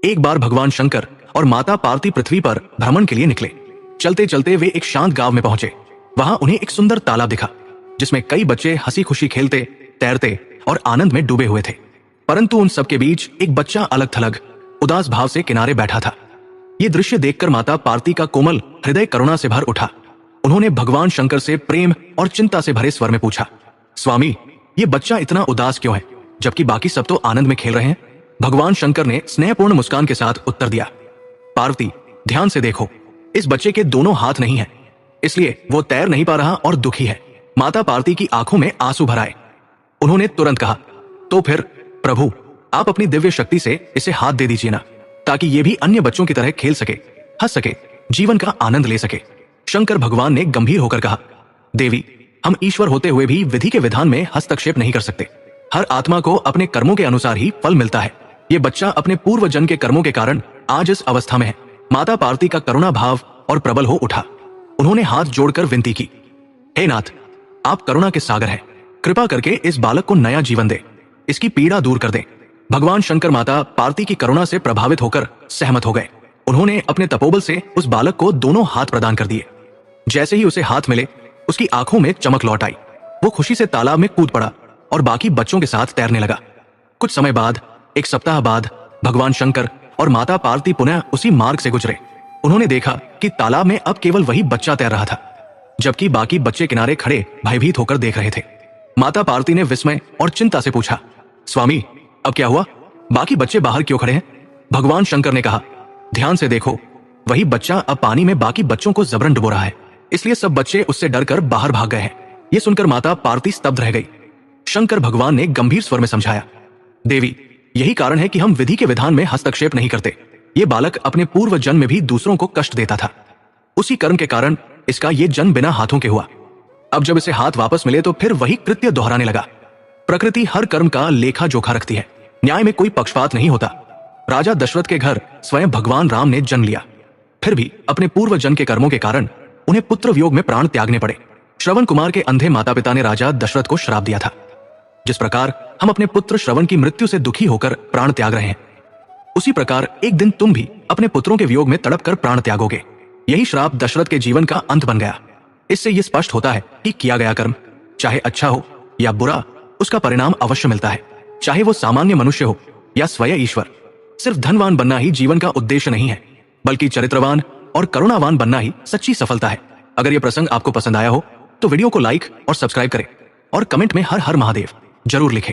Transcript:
एक बार भगवान शंकर और माता पार्वती पृथ्वी पर भ्रमण के लिए निकले। चलते चलते वे एक शांत गांव में पहुंचे। वहां उन्हें एक सुंदर तालाब दिखा जिसमें कई बच्चे हंसी खुशी खेलते, तैरते और आनंद में डूबे हुए थे। परंतु उन सबके बीच एक बच्चा अलग थलग उदास भाव से किनारे बैठा था। ये दृश्य देखकर माता पार्वती का कोमल हृदय करुणा से भर उठा। उन्होंने भगवान शंकर से प्रेम और चिंता से भरे स्वर में पूछा, स्वामी, ये बच्चा इतना उदास क्यों है जबकि बाकी सब तो आनंद में खेल रहे हैं? भगवान शंकर ने स्नेहपूर्ण मुस्कान के साथ उत्तर दिया, पार्वती, ध्यान से देखो, इस बच्चे के दोनों हाथ नहीं है, इसलिए वो तैर नहीं पा रहा और दुखी है। माता पार्वती की आंखों में आंसू भर आए। उन्होंने तुरंत कहा, तो फिर प्रभु, आप अपनी दिव्य शक्ति से इसे हाथ दे दीजिए ना, ताकि ये भी अन्य बच्चों की तरह खेल सके, हंस सके, जीवन का आनंद ले सके। शंकर भगवान ने गंभीर होकर कहा, देवी, हम ईश्वर होते हुए भी विधि के विधान में हस्तक्षेप नहीं कर सकते। हर आत्मा को अपने कर्मों के अनुसार ही फल मिलता है। ये बच्चा अपने पूर्व जन्म के कर्मों के कारण आज इस अवस्था में है। माता पार्वती का करुणा भाव और प्रबल हो उठा। उन्होंने हाथ जोड़कर विनती की, हे नाथ, आप करुणा के सागर हैं, कृपा करके इस बालक को नया जीवन दे, इसकी पीड़ा दूर कर दें। भगवान शंकर माता पार्वती की करुणा से प्रभावित होकर सहमत हो गए। उन्होंने अपने तपोबल से उस बालक को दोनों हाथ प्रदान कर दिए। जैसे ही उसे हाथ मिले, उसकी आंखों में चमक लौट आई। वो खुशी से तालाब में कूद पड़ा और बाकी बच्चों के साथ तैरने लगा। कुछ समय बाद, एक सप्ताह बाद, भगवान शंकर और माता पार्वती पुनः उसी मार्ग से गुजरे। उन्होंने देखा कि तालाब में अब केवल वही बच्चा तैर रहा था, जबकि बाकी बच्चे किनारे खड़े भयभीत होकर देख रहे थे। माता पार्वती ने विस्मय और चिंता से पूछा, स्वामी, अब क्या हुआ? बाकी बच्चे बाहर क्यों खड़े हैं? भगवान शंकर ने कहा, ध्यान से देखो, वही बच्चा अब पानी में बाकी बच्चों को जबरन डुबो रहा है, इसलिए सब बच्चे उससे डरकर बाहर भाग गए हैं। ये सुनकर माता पार्वती स्तब्ध रह गई। शंकर भगवान ने गंभीर स्वर में समझाया, देवी, यही कारण है कि हम विधि के विधान में हस्तक्षेप नहीं करते। ये बालक अपने पूर्व जन्म में भी दूसरों को कष्ट देता था। उसी कर्म के कारण इसका ये जन्म बिना हाथों के हुआ। अब जब इसे हाथ वापस मिले तो फिर वही कृत्य दोहराने लगा। प्रकृति हर कर्म का लेखा जोखा रखती है, न्याय में कोई पक्षपात नहीं होता। राजा दशरथ के घर स्वयं भगवान राम ने जन्म लिया, फिर भी अपने पूर्व जन्म के कर्मों के कारण उन्हें पुत्र वियोग में प्राण त्यागने पड़े। श्रवण कुमार के अंधे माता पिता ने राजा दशरथ को श्राप दिया था। जिस प्रकार हम अपने पुत्र श्रवण की मृत्यु से दुखी होकर प्राण त्याग रहे हैं, उसी प्रकार एक दिन तुम भी अपने पुत्रों के वियोग में तड़प कर प्राण त्यागोगे। यही श्राप दशरथ के जीवन का अंत बन गया। इससे यह स्पष्ट होता है कि किया गया कर्म, चाहे अच्छा हो या बुरा, उसका परिणाम अवश्य मिलता है, चाहे वो सामान्य मनुष्य हो या स्वयं ईश्वर। सिर्फ धनवान बनना ही जीवन का उद्देश्य नहीं है, बल्कि चरित्रवान और करुणावान बनना ही सच्ची सफलता है। अगर यह प्रसंग आपको पसंद आया हो तो वीडियो को लाइक और सब्सक्राइब करें और कमेंट में हर हर महादेव जरूर लिखें।